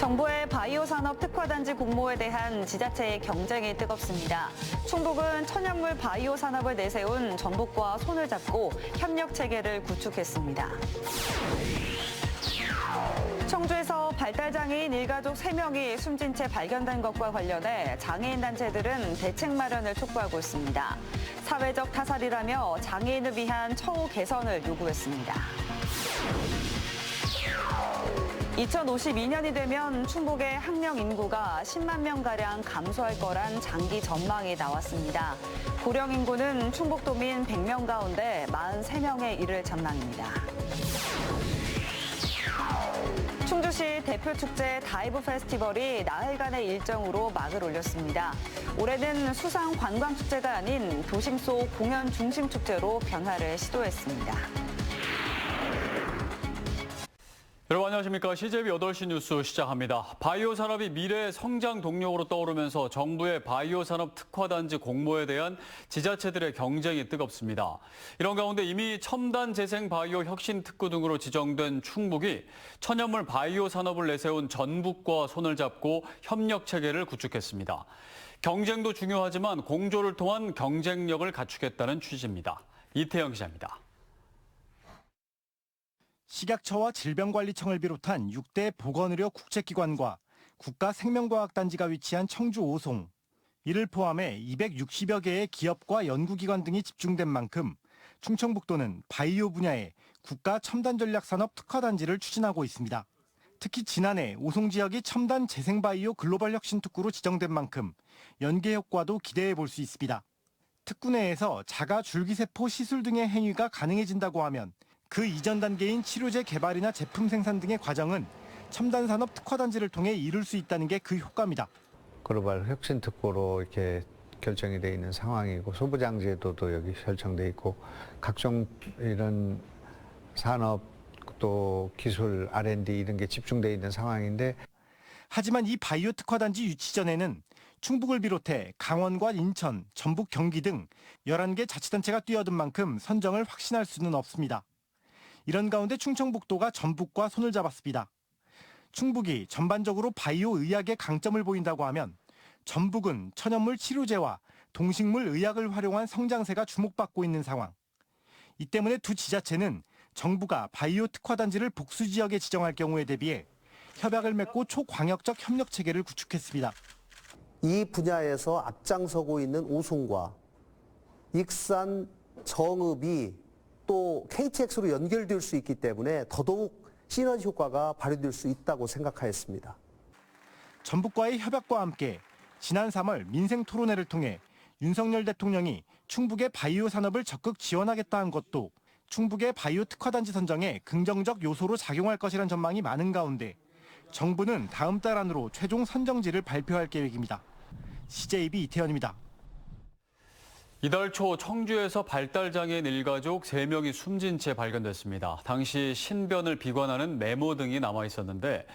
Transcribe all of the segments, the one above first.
정부의 바이오 산업 특화단지 공모에 대한 지자체의 경쟁이 뜨겁습니다. 충북은 천연물 바이오 산업을 내세운 전북과 손을 잡고 협력 체계를 구축했습니다. 청주에서 발달장애인 일가족 3명이 숨진 채 발견된 것과 관련해 장애인 단체들은 대책 마련을 촉구하고 있습니다. 사회적 타살이라며 장애인을 위한 처우 개선을 요구했습니다. 2052년이 되면 충북의 학령 인구가 10만 명가량 감소할 거란 장기 전망이 나왔습니다. 고령 인구는 충북도민 100명 가운데 43명에 이를 전망입니다. 충주시 대표 축제 다이브 페스티벌이 나흘간의 일정으로 막을 올렸습니다. 올해는 수상 관광 축제가 아닌 도심 속 공연 중심 축제로 변화를 시도했습니다. 여러분 안녕하십니까. CJB 8시 뉴스 시작합니다. 바이오 산업이 미래의 성장 동력으로 떠오르면서 정부의 바이오 산업 특화단지 공모에 대한 지자체들의 경쟁이 뜨겁습니다. 이런 가운데 이미 첨단 재생 바이오 혁신 특구 등으로 지정된 충북이 천연물 바이오 산업을 내세운 전북과 손을 잡고 협력 체계를 구축했습니다. 경쟁도 중요하지만 공조를 통한 경쟁력을 갖추겠다는 취지입니다. 이태영 기자입니다. 식약처와 질병관리청을 비롯한 6대 보건의료 국제기관과 국가생명과학단지가 위치한 청주 오송, 이를 포함해 260여 개의 기업과 연구기관 등이 집중된 만큼 충청북도는 바이오 분야의 국가 첨단전략산업 특화단지를 추진하고 있습니다. 특히 지난해 오송 지역이 첨단 재생바이오 글로벌 혁신 특구로 지정된 만큼 연계 효과도 기대해 볼 수 있습니다. 특구 내에서 자가 줄기세포 시술 등의 행위가 가능해진다고 하면 그 이전 단계인 치료제 개발이나 제품 생산 등의 과정은 첨단산업 특화단지를 통해 이룰 수 있다는 게 그 효과입니다. 글로벌 혁신 특구로 이렇게 결정이 돼 있는 상황이고 소부장 제도도 여기 설정돼 있고 각종 이런 산업 또 기술 R&D 이런 게 집중돼 있는 상황인데 하지만 이 바이오 특화단지 유치 전에는 충북을 비롯해 강원과 인천, 전북, 경기 등 11개 자치단체가 뛰어든 만큼 선정을 확신할 수는 없습니다. 이런 가운데 충청북도가 전북과 손을 잡았습니다. 충북이 전반적으로 바이오 의학에 강점을 보인다고 하면 전북은 천연물 치료제와 동식물 의학을 활용한 성장세가 주목받고 있는 상황. 이 때문에 두 지자체는 정부가 바이오 특화단지를 복수 지역에 지정할 경우에 대비해 협약을 맺고 초광역적 협력 체계를 구축했습니다. 이 분야에서 앞장서고 있는 오송과 익산, 정읍이 또 KTX로 연결될 수 있기 때문에 더더욱 시너지 효과가 발휘될 수 있다고 생각하였습니다. 전북과의 협약과 함께 지난 3월 민생 토론회를 통해 윤석열 대통령이 충북의 바이오 산업을 적극 지원하겠다는 것도 충북의 바이오 특화단지 선정에 긍정적 요소로 작용할 것이란 전망이 많은 가운데 정부는 다음 달 안으로 최종 선정지를 발표할 계획입니다. CJB 이태현입니다. 이달 초 청주에서 발달장애인 일가족 3명이 숨진 채 발견됐습니다. 당시 신변을 비관하는 메모 등이 남아 있었는데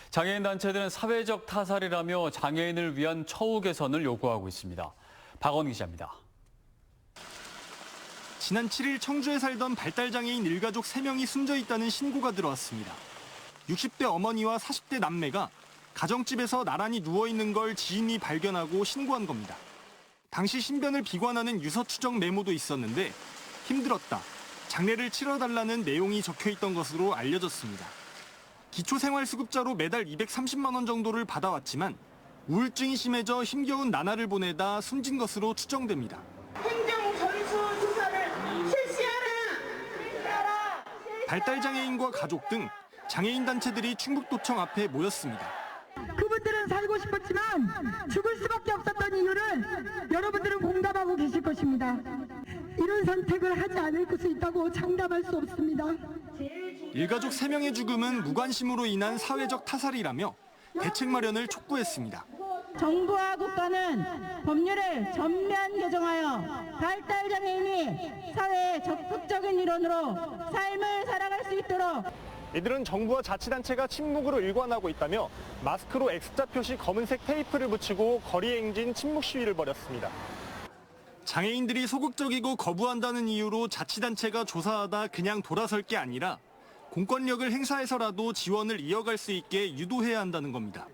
장애인 단체들은 사회적 타살이라며 장애인을 위한 처우 개선을 요구하고 있습니다. 박원 기자입니다. 지난 7일 청주에 살던 발달장애인 일가족 3명이 숨져 있다는 신고가 들어왔습니다. 60대 어머니와 40대 남매가 가정집에서 나란히 누워있는 걸 지인이 발견하고 신고한 겁니다. 당시 신변을 비관하는 유서 추적 메모도 있었는데 힘들었다, 장례를 치러달라는 내용이 적혀있던 것으로 알려졌습니다. 기초생활수급자로 매달 230만 원 정도를 받아왔지만 우울증이 심해져 힘겨운 나날을 보내다 숨진 것으로 추정됩니다. 행정전수 조사를 실시하라! 발달장애인과 가족 등 장애인 단체들이 충북도청 앞에 모였습니다. 그분들은 살고 싶었지만 죽을 수밖에 없었던 이유를 여러분들은 공감하고 계실 것입니다. 이런 선택을 하지 않을 수 있다고 장담할 수 없습니다. 일가족 3명의 죽음은 무관심으로 인한 사회적 타살이라며 대책 마련을 촉구했습니다. 정부와 국가는 법률을 전면 개정하여 발달장애인이 사회의 적극적인 일원으로 삶을 살아갈 수 있도록 이들은 정부와 자치단체가 침묵으로 일관하고 있다며 마스크로 X자 표시 검은색 테이프를 붙이고 거리 행진 침묵 시위를 벌였습니다. 장애인들이 소극적이고 거부한다는 이유로 자치단체가 조사하다 그냥 돌아설 게 아니라 공권력을 행사해서라도 지원을 이어갈 수 있게 유도해야 한다는 겁니다.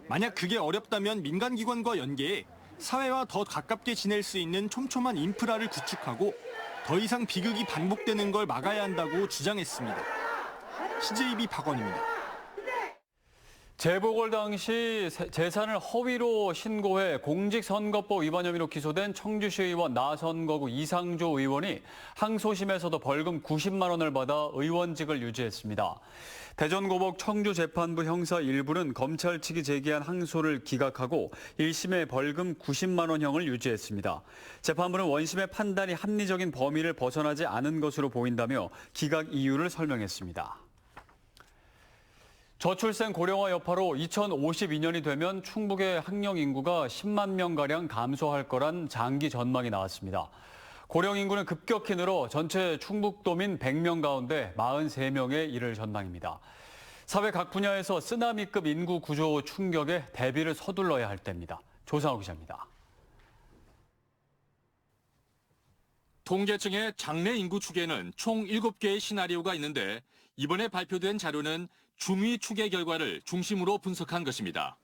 만약 그게 어렵다면 민간기관과 연계해 사회와 더 가깝게 지낼 수 있는 촘촘한 인프라를 구축하고 더 이상 비극이 반복되는 걸 막아야 한다고 주장했습니다. CJB 박원입니다. 재보궐 당시 재산을 허위로 신고해 공직선거법 위반 혐의로 기소된 청주시 의원 나선거구 이상조 의원이 항소심에서도 벌금 90만 원을 받아 의원직을 유지했습니다. 대전고법 청주재판부 형사 1부는 검찰 측이 제기한 항소를 기각하고 1심에 벌금 90만 원형을 유지했습니다. 재판부는 원심의 판단이 합리적인 범위를 벗어나지 않은 것으로 보인다며 기각 이유를 설명했습니다. 저출생 고령화 여파로 2052년이 되면 충북의 학령 인구가 10만 명가량 감소할 거란 장기 전망이 나왔습니다. 고령 인구는 급격히 늘어 전체 충북도민 100명 가운데 43명에 이를 전망입니다. 사회 각 분야에서 쓰나미급 인구 구조 충격에 대비를 서둘러야 할 때입니다. 조상우 기자입니다. 통계청의 장래 인구 추계는 총 7개의 시나리오가 있는데 이번에 발표된 자료는 중위 추계 결과를 중심으로 분석한 것입니다.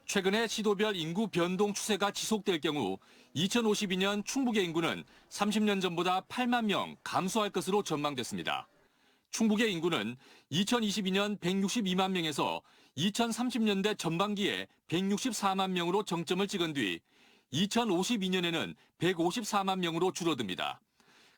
최근에 시도별 인구 변동 추세가 지속될 경우 2052년 충북의 인구는 30년 전보다 8만 명 감소할 것으로 전망됐습니다. 충북의 인구는 2022년 162만 명에서 2030년대 전반기에 164만 명으로 정점을 찍은 뒤 2052년에는 154만 명으로 줄어듭니다.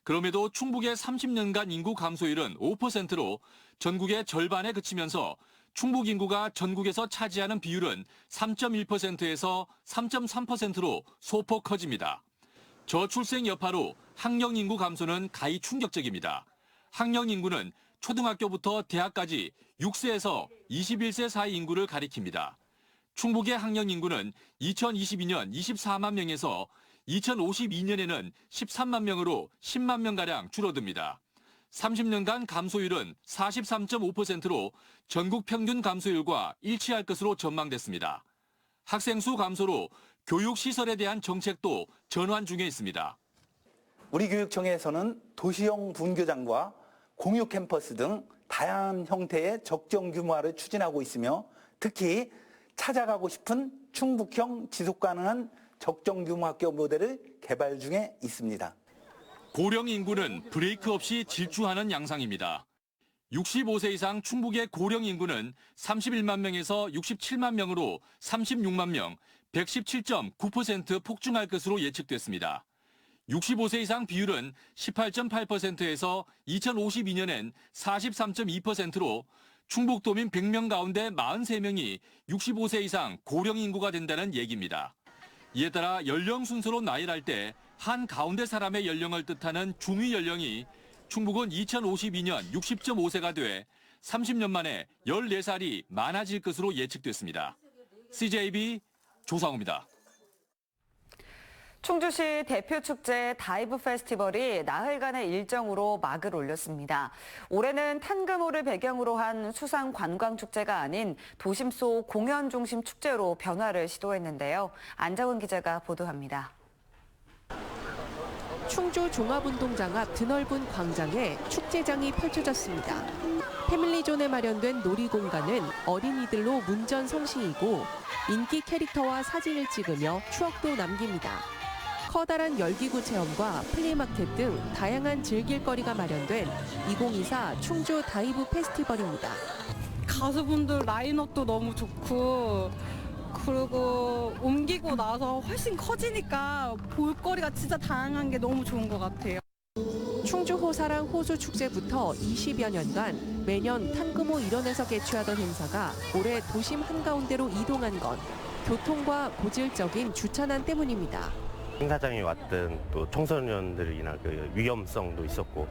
그럼에도 충북의 30년간 인구 감소율은 5%로 전국의 절반에 그치면서 충북 인구가 전국에서 차지하는 비율은 3.1%에서 3.3%로 소폭 커집니다. 저출생 여파로 학령 인구 감소는 가히 충격적입니다. 학령 인구는 초등학교부터 대학까지 6세에서 21세 사이 인구를 가리킵니다. 충북의 학령 인구는 2022년 24만 명에서 2052년에는 13만 명으로 10만 명가량 줄어듭니다. 30년간 감소율은 43.5%로 전국 평균 감소율과 일치할 것으로 전망됐습니다. 학생 수 감소로 교육시설에 대한 정책도 전환 중에 있습니다. 우리 교육청에서는 도시형 분교장과 공유 캠퍼스 등 다양한 형태의 적정 규모화를 추진하고 있으며 특히 찾아가고 싶은 충북형 지속가능한 적정 규모 학교 모델을 개발 중에 있습니다. 고령 인구는 브레이크 없이 질주하는 양상입니다. 65세 이상 충북의 고령 인구는 31만 명에서 67만 명으로 36만 명, 117.9% 폭증할 것으로 예측됐습니다. 65세 이상 비율은 18.8%에서 2052년엔 43.2%로 충북도민 100명 가운데 43명이 65세 이상 고령 인구가 된다는 얘기입니다. 이에 따라 연령 순서로 나열할 때 한 가운데 사람의 연령을 뜻하는 중위 연령이 충북은 2052년 60.5세가 돼 30년 만에 14살이 많아질 것으로 예측됐습니다. CJB 조상우입니다. 충주시 대표 축제 다이브 페스티벌이 나흘간의 일정으로 막을 올렸습니다. 올해는 탄금호를 배경으로 한 수상 관광 축제가 아닌 도심 속 공연 중심 축제로 변화를 시도했는데요. 안정은 기자가 보도합니다. 충주 종합운동장 앞 드넓은 광장에 축제장이 펼쳐졌습니다. 패밀리존에 마련된 놀이공간은 어린이들로 문전성시이고 인기 캐릭터와 사진을 찍으며 추억도 남깁니다. 커다란 열기구 체험과 플리마켓 등 다양한 즐길거리가 마련된 2024 충주 다이브 페스티벌입니다. 가수분들 라인업도 너무 좋고 그리고 옮기고 나서 훨씬 커지니까 볼거리가 진짜 다양한 게 너무 좋은 것 같아요. 충주 호사랑 호수 축제부터 20여 년간 매년 탄금호 일원에서 개최하던 행사가 올해 도심 한가운데로 이동한 건 교통과 고질적인 주차난 때문입니다. 행사장에 왔던 또 청소년들이나 그 위험성도 있었고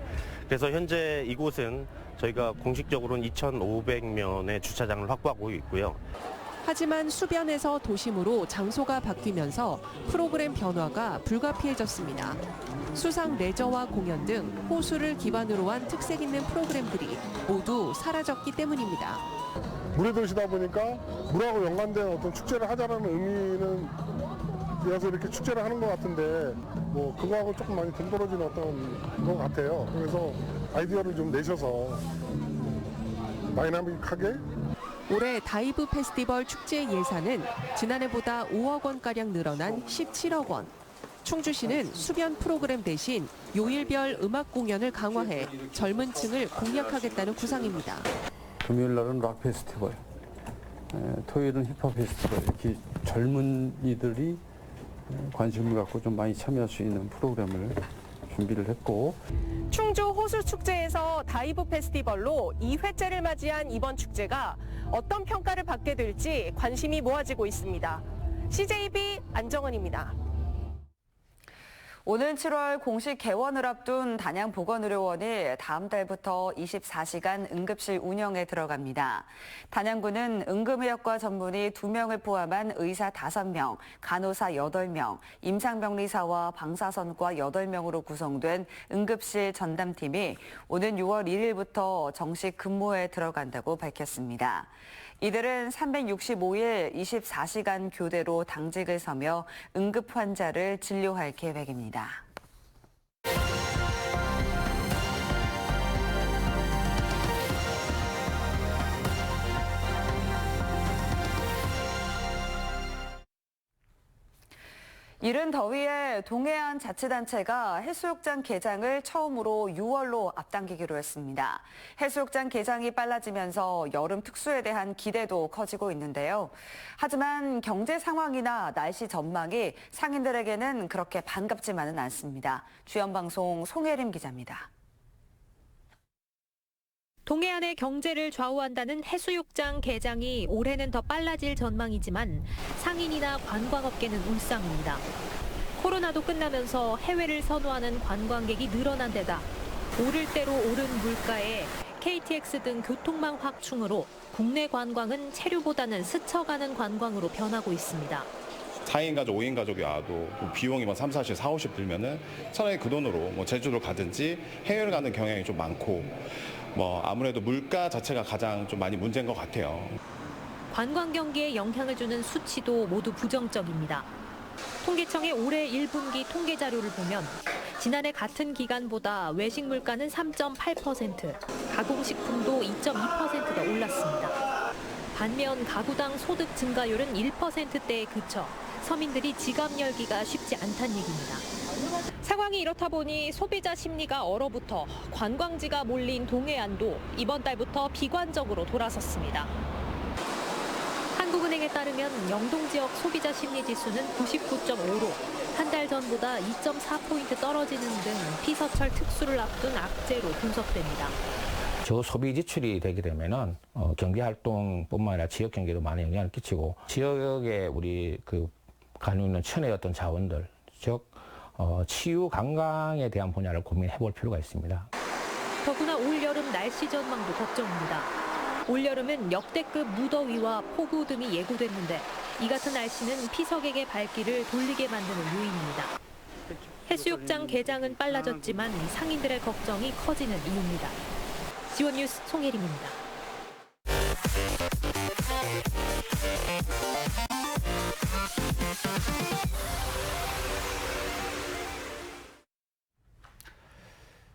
그래서 현재 이곳은 저희가 공식적으로는 2,500면의 주차장을 확보하고 있고요. 하지만 수변에서 도심으로 장소가 바뀌면서 프로그램 변화가 불가피해졌습니다. 수상 레저와 공연 등 호수를 기반으로 한 특색 있는 프로그램들이 모두 사라졌기 때문입니다. 물의 도시다 보니까 물하고 연관된 어떤 축제를 하자라는 의미는 이어서 이렇게 축제를 하는 것 같은데 뭐 그거하고 조금 많이 동떨어진 어떤 것 같아요. 그래서 아이디어를 좀 내셔서 다이나믹하게. 올해 다이브 페스티벌 축제 예산은 지난해보다 5억 원가량 늘어난 17억 원. 충주시는 수변 프로그램 대신 요일별 음악 공연을 강화해 젊은 층을 공략하겠다는 구상입니다. 금요일 날은 락 페스티벌, 토요일은 힙합 페스티벌, 이렇게 젊은이들이 관심을 갖고 좀 많이 참여할 수 있는 프로그램을 준비를 했고, 충주 호수축제에서 다이브 페스티벌로 2회째를 맞이한 이번 축제가 어떤 평가를 받게 될지 관심이 모아지고 있습니다. CJB 안정은입니다. 오는 7월 공식 개원을 앞둔 단양보건의료원이 다음 달부터 24시간 응급실 운영에 들어갑니다. 단양구는 응급의학과 전문의 2명을 포함한 의사 5명, 간호사 8명, 임상병리사와 방사선과 8명으로 구성된 응급실 전담팀이 오는 6월 1일부터 정식 근무에 들어간다고 밝혔습니다. 이들은 365일 24시간 교대로 당직을 서며 응급 환자를 진료할 계획입니다. 이른 더위에 동해안 자치단체가 해수욕장 개장을 처음으로 6월로 앞당기기로 했습니다. 해수욕장 개장이 빨라지면서 여름 특수에 대한 기대도 커지고 있는데요. 하지만 경제 상황이나 날씨 전망이 상인들에게는 그렇게 반갑지만은 않습니다. 주연방송 송혜림 기자입니다. 동해안의 경제를 좌우한다는 해수욕장 개장이 올해는 더 빨라질 전망이지만 상인이나 관광업계는 울상입니다. 코로나도 끝나면서 해외를 선호하는 관광객이 늘어난 데다 오를 대로 오른 물가에 KTX 등 교통망 확충으로 국내 관광은 체류보다는 스쳐가는 관광으로 변하고 있습니다. 4인 가족, 5인 가족이 와도 비용이 3, 40, 4, 50 들면은 차라리 그 돈으로 제주도를 가든지 해외를 가는 경향이 좀 많고 아무래도 물가 자체가 가장 좀 많이 문제인 것 같아요. 관광 경기에 영향을 주는 수치도 모두 부정적입니다. 통계청의 올해 1분기 통계 자료를 보면 지난해 같은 기간보다 외식 물가는 3.8%, 가공식품도 2.2%가 올랐습니다. 반면 가구당 소득 증가율은 1%대에 그쳐 서민들이 지갑 열기가 쉽지 않다는 얘기입니다. 상황이 이렇다 보니 소비자 심리가 얼어붙어 관광지가 몰린 동해안도 이번 달부터 비관적으로 돌아섰습니다. 한국은행에 따르면 영동 지역 소비자 심리 지수는 99.5로 한 달 전보다 2.4포인트 떨어지는 등 피서철 특수를 앞둔 악재로 분석됩니다. 저소비 지출이 되게 되면은 경제 활동뿐만 아니라 지역 경제도 많은 영향을 끼치고 지역에 우리 가지고 있는 천의 어떤 자원들, 즉 치유 관광에 대한 분야를 고민해 볼 필요가 있습니다. 더구나 올여름 날씨 전망도 걱정입니다. 올여름은 역대급 무더위와 폭우 등이 예고됐는데 이 같은 날씨는 피서객의 발길을 돌리게 만드는 요인입니다. 해수욕장 개장은 빨라졌지만 상인들의 걱정이 커지는 이유입니다. 지원뉴스 송혜림입니다.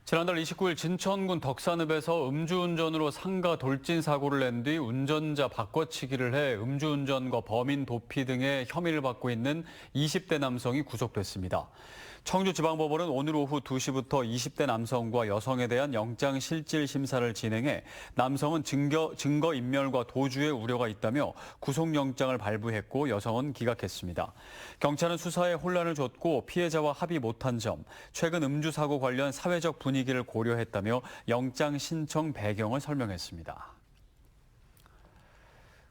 지난달 29일 진천군 덕산읍에서 음주운전으로 상가 돌진 사고를 낸 뒤 운전자 바꿔치기를 해 음주운전과 범인 도피 등의 혐의를 받고 있는 20대 남성이 구속됐습니다. 청주지방법원은 오늘 오후 2시부터 20대 남성과 여성에 대한 영장실질 심사를 진행해 남성은 증거인멸과 도주의 우려가 있다며 구속영장을 발부했고 여성은 기각했습니다. 경찰은 수사에 혼란을 줬고 피해자와 합의 못한 점, 최근 음주사고 관련 사회적 분위기를 고려했다며 영장 신청 배경을 설명했습니다.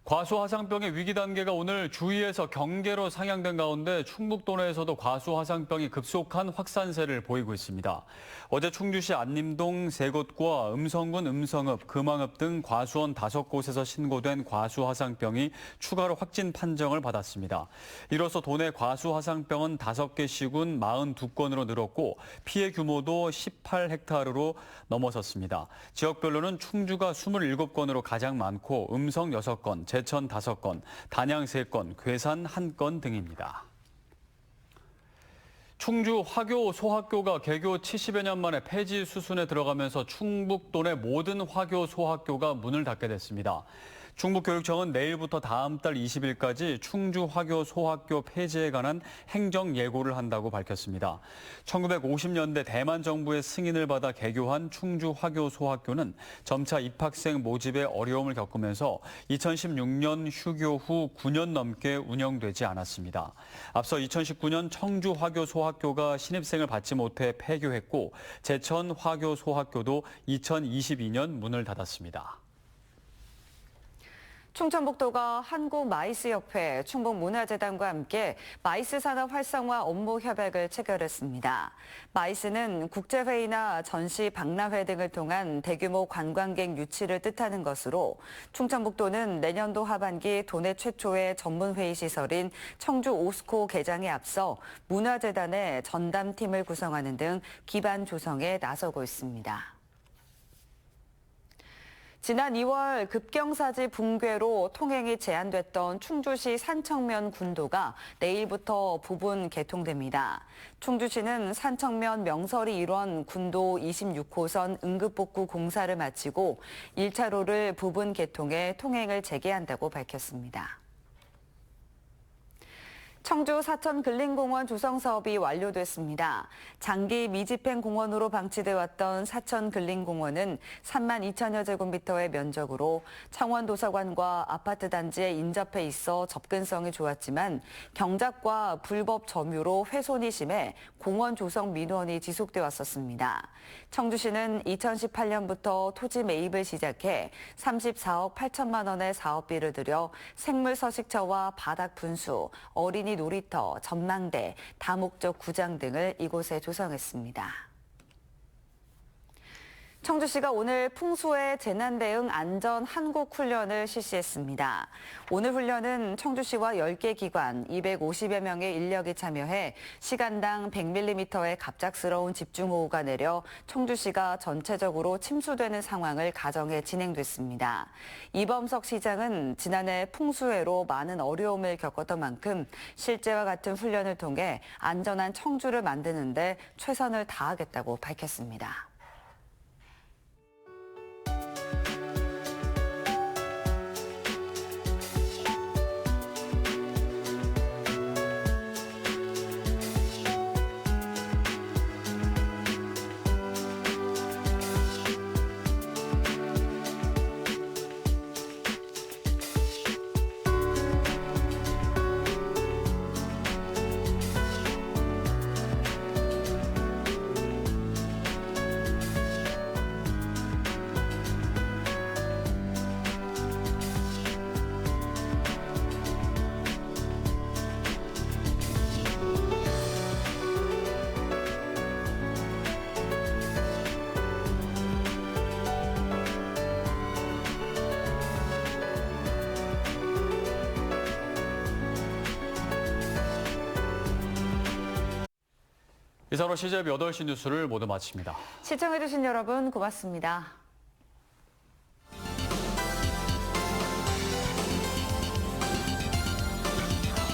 과수화상병의 위기 단계가 오늘 주위에서 경계로 상향된 가운데 충북도 내에서도 과수화상병이 급속한 확산세를 보이고 있습니다. 어제 충주시 안림동 3곳과 음성군 음성읍, 금왕읍 등 과수원 5곳에서 신고된 과수화상병이 추가로 확진 판정을 받았습니다. 이로써 도내 과수화상병은 5개 시군 42건으로 늘었고 피해 규모도 18헥타르로 넘어섰습니다. 지역별로는 충주가 27건으로 가장 많고 음성 6건, 제천 5건, 단양 3건, 괴산 1건 등입니다. 충주 화교 소학교가 개교 70여 년 만에 폐지 수순에 들어가면서 충북도 내 모든 화교 소학교가 문을 닫게 됐습니다. 충북교육청은 내일부터 다음 달 20일까지 충주 화교 소학교 폐지에 관한 행정 예고를 한다고 밝혔습니다. 1950년대 대만 정부의 승인을 받아 개교한 충주 화교 소학교는 점차 입학생 모집에 어려움을 겪으면서 2016년 휴교 후 9년 넘게 운영되지 않았습니다. 앞서 2019년 청주 화교 소학교가 신입생을 받지 못해 폐교했고 제천 화교 소학교도 2022년 문을 닫았습니다. 충청북도가 한국마이스협회, 충북문화재단과 함께 마이스 산업 활성화 업무 협약을 체결했습니다. 마이스는 국제회의나 전시, 박람회 등을 통한 대규모 관광객 유치를 뜻하는 것으로 충청북도는 내년도 하반기 도내 최초의 전문회의 시설인 청주 오스코 개장에 앞서 문화재단의 전담팀을 구성하는 등 기반 조성에 나서고 있습니다. 지난 2월 급경사지 붕괴로 통행이 제한됐던 충주시 산청면 군도가 내일부터 부분 개통됩니다. 충주시는 산청면 명설이 일원 군도 26호선 응급복구 공사를 마치고 1차로를 부분 개통해 통행을 재개한다고 밝혔습니다. 청주 사천 근린공원 조성 사업이 완료됐습니다. 장기 미집행 공원으로 방치돼 왔던 사천 근린공원은 3만 2천여 제곱미터의 면적으로 창원도서관과 아파트 단지에 인접해 있어 접근성이 좋았지만 경작과 불법 점유로 훼손이 심해 공원 조성 민원이 지속돼 왔었습니다. 청주시는 2018년부터 토지 매입을 시작해 34억 8천만 원의 사업비를 들여 생물 서식처와 바닥 분수, 어린이 놀이터, 전망대, 다목적 구장 등을 이곳에 조성했습니다. 청주시가 오늘 풍수의 재난 대응 안전 한국 훈련을 실시했습니다. 오늘 훈련은 청주시와 10개 기관, 250여 명의 인력이 참여해 시간당 100mm의 갑작스러운 집중호우가 내려 청주시가 전체적으로 침수되는 상황을 가정해 진행됐습니다. 이범석 시장은 지난해 풍수해로 많은 어려움을 겪었던 만큼 실제와 같은 훈련을 통해 안전한 청주를 만드는 데 최선을 다하겠다고 밝혔습니다. 이상으로 CJB 8시 뉴스를 모두 마칩니다. 시청해주신 여러분 고맙습니다.